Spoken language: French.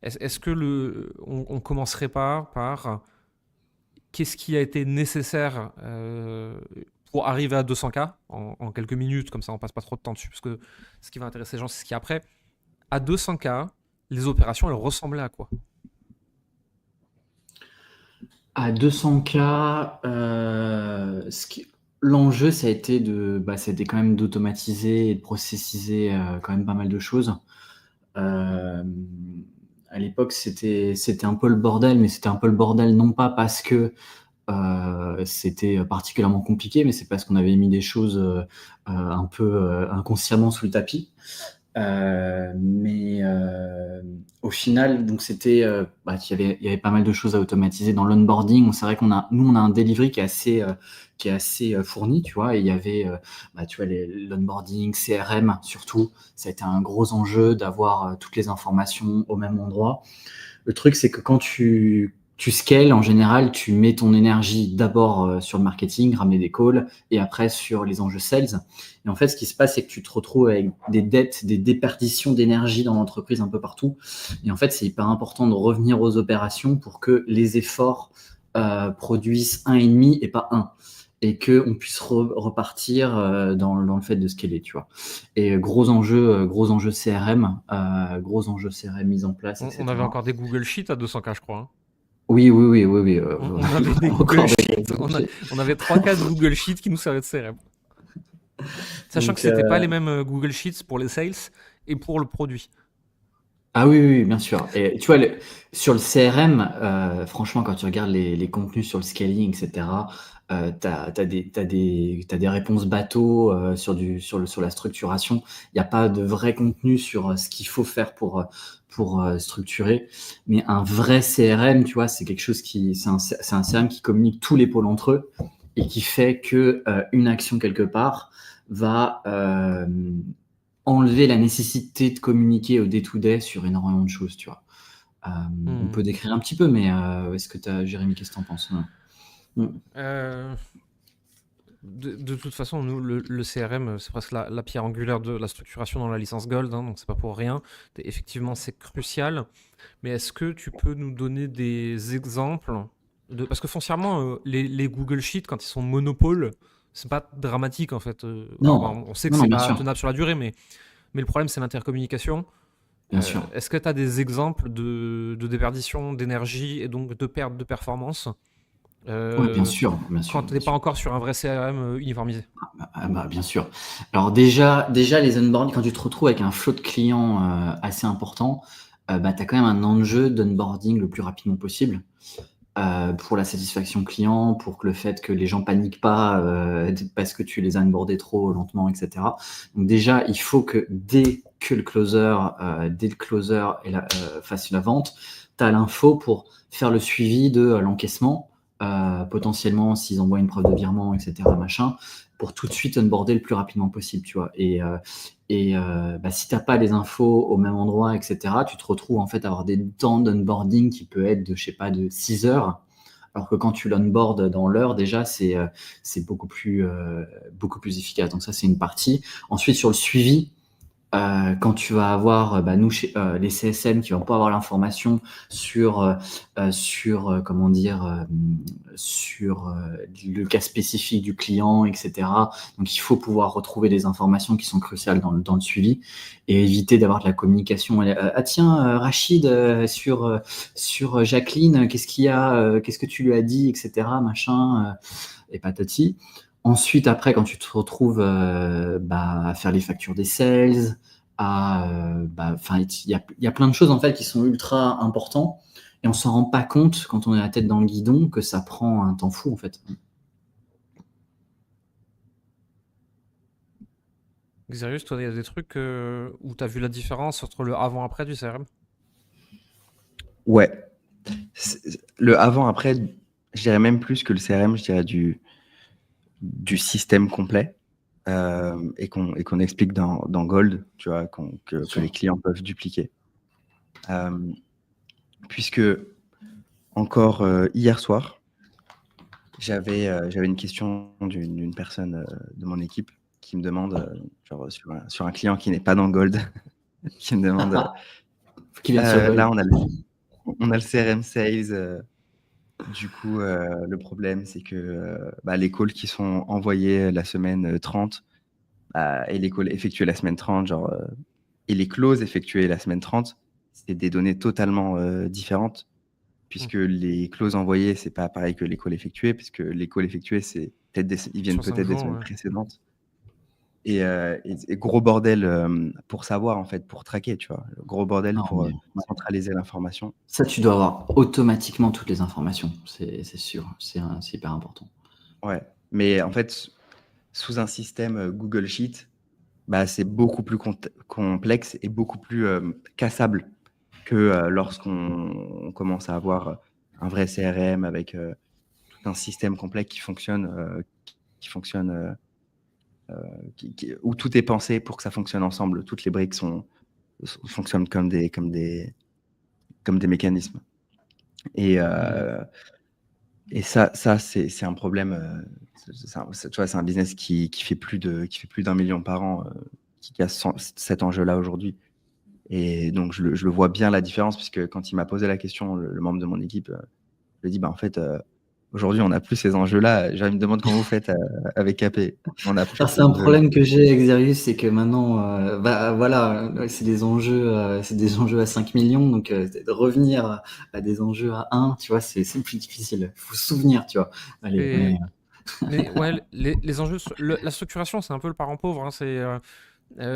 Est-ce que on commencerait pas par qu'est-ce qui a été nécessaire pour arriver à 200K en quelques minutes, comme ça on passe pas trop de temps dessus, parce que ce qui va intéresser les gens, c'est ce qui est après. À 200K, les opérations, elles ressemblaient à quoi? À 200K, l'enjeu, ça a été quand même d'automatiser et de processiser quand même pas mal de choses. Euh, à l'époque, c'était un peu le bordel, mais c'était un peu le bordel non pas parce que c'était particulièrement compliqué, mais c'est parce qu'on avait mis des choses un peu inconsciemment sous le tapis. Mais au final, donc il y avait pas mal de choses à automatiser dans l'onboarding. C'est vrai nous, on a un delivery qui est assez fourni, tu vois. Et il y avait, tu vois, l'onboarding, CRM surtout. Ça a été un gros enjeu d'avoir toutes les informations au même endroit. Le truc, c'est que quand tu scales, en général, tu mets ton énergie d'abord sur le marketing, ramener des calls, et après sur les enjeux sales. Et en fait, ce qui se passe, c'est que tu te retrouves avec des dettes, des déperditions d'énergie dans l'entreprise un peu partout. Et en fait, c'est hyper important de revenir aux opérations pour que les efforts produisent 1,5 et pas 1. Et qu'on puisse repartir dans le fait de scaler, tu vois. Et gros enjeux CRM mis en place, On avait etc. encore des Google Sheets à 200K, je crois, hein. Oui, oui, oui, oui, oui. On avait des Google Encore Sheets, des. on avait 3-4 Google Sheets qui nous servaient de CRM. Sachant que Donc, c'était pas les mêmes Google Sheets pour les sales et pour le produit. ah oui, oui, oui, bien sûr. Et tu vois, sur le CRM, franchement, quand tu regardes les contenus sur le scaling, etc., t'as des réponses bateaux sur la structuration. Il n'y a pas de vrai contenu sur ce qu'il faut faire pour structurer. Mais un vrai CRM, tu vois, c'est un CRM qui communique tous les pôles entre eux et qui fait que une action quelque part va enlever la nécessité de communiquer au day-to-day sur énormément de choses, tu vois. Euh, on Hmm. peut décrire un petit peu, mais est-ce que Jérémy, qu'est-ce que tu en penses? Mm. Euh, de toute façon, nous, le CRM, c'est presque la pierre angulaire de la structuration dans la licence Gold, hein, donc c'est pas pour rien. Effectivement, c'est crucial. Mais est-ce que tu peux nous donner des exemples parce que foncièrement, les Google Sheets, quand ils sont monopole, c'est pas dramatique en fait. Alors, Non, on sait que non, non, c'est bien pas sûr, tenable sur la durée, mais le problème, c'est l'intercommunication. bien sûr. Est-ce que tu as des exemples de déperdition d'énergie et donc de perte de performance Oui, bien euh, sûr, bien quand sûr, tu bien n'es pas sûr. encore sur un vrai CRM uniformisé? Bien sûr. Alors déjà les onboarding, quand tu te retrouves avec un flot de clients assez important, tu as quand même un enjeu d'onboarding le plus rapidement possible. Pour la satisfaction client, pour que le fait que les gens paniquent pas parce que tu les as onboardés trop lentement, etc. Donc déjà, il faut que dès le closer fasse la vente, tu as l'info pour faire le suivi de l'encaissement, potentiellement s'ils envoient une preuve de virement, etc. Machin, pour tout de suite onboarder le plus rapidement possible, tu vois. Et si t'as pas les infos au même endroit, etc., tu te retrouves en fait à avoir des temps d'onboarding qui peut être de, je sais pas, de 6 heures, alors que quand tu l'onboard dans l'heure, déjà, c'est beaucoup plus efficace. Donc ça, c'est une partie. Ensuite, sur le suivi, quand tu vas avoir nous les CSM qui vont pas avoir l'information sur comment dire sur le cas spécifique du client, etc. Donc il faut pouvoir retrouver des informations qui sont cruciales dans le suivi et éviter d'avoir de la communication. Ah tiens, Rachid, sur Jacqueline, qu'est-ce qu'il y a, qu'est-ce que tu lui as dit, etc. Machin et patati. Ensuite, après, quand tu te retrouves à faire les factures des sales, il y a plein de choses en fait qui sont ultra importants et on s'en rend pas compte quand on est la tête dans le guidon que ça prend un temps fou en fait. Xerius, toi, il y a des trucs où tu as vu la différence entre le avant-après du CRM? Ouais. Le avant-après, je dirais même plus que le CRM, je dirais du système complet et qu'on explique dans Gold, tu vois, que les Sûr. clients peuvent dupliquer. Puisque encore hier soir, j'avais une question d'une personne de mon équipe qui me demande, genre sur un client qui n'est pas dans Gold, qui me demande Qui vient sur Là, Gold. on a le CRM Sales. Du coup, le problème, c'est que les calls qui sont envoyés la semaine 30 et les calls effectués la semaine 30, et les clauses effectuées la semaine 30, c'est des données totalement différentes, puisque les clauses envoyées, c'est pas pareil que les calls effectués, puisque les calls effectués, ils viennent Sur 5 peut-être des jours, semaines ouais. précédentes. Et gros bordel pour savoir, en fait, pour traquer, tu vois. Gros bordel Non, pour mais centraliser l'information. ça, tu dois avoir automatiquement toutes les informations, c'est sûr, c'est hyper important. Ouais, mais en fait, sous un système Google Sheet, c'est beaucoup plus complexe et beaucoup plus cassable que lorsqu'on commence à avoir un vrai CRM avec tout un système complet qui fonctionne, où tout est pensé pour que ça fonctionne ensemble. Toutes les briques fonctionnent comme des mécanismes. Et ça c'est un problème. Tu vois, c'est un business qui fait plus d'1 million par an, qui a cet enjeu-là aujourd'hui. Et donc, je le vois bien la différence, puisque quand il m'a posé la question, le membre de mon équipe, je lui ai dit, en fait, aujourd'hui, on n'a plus ces enjeux-là. Il me demande comment vous faites avec KP. On n'a plus Alors, ces c'est un enjeux-là. problème que j'ai avec Xerius, c'est que maintenant, voilà, c'est des enjeux à 5 millions, donc de revenir à des enjeux à 1, tu vois, c'est plus difficile. Il faut se souvenir, tu vois. Allez, Et... Mais ouais, les enjeux, la structuration, c'est un peu le parent pauvre, hein,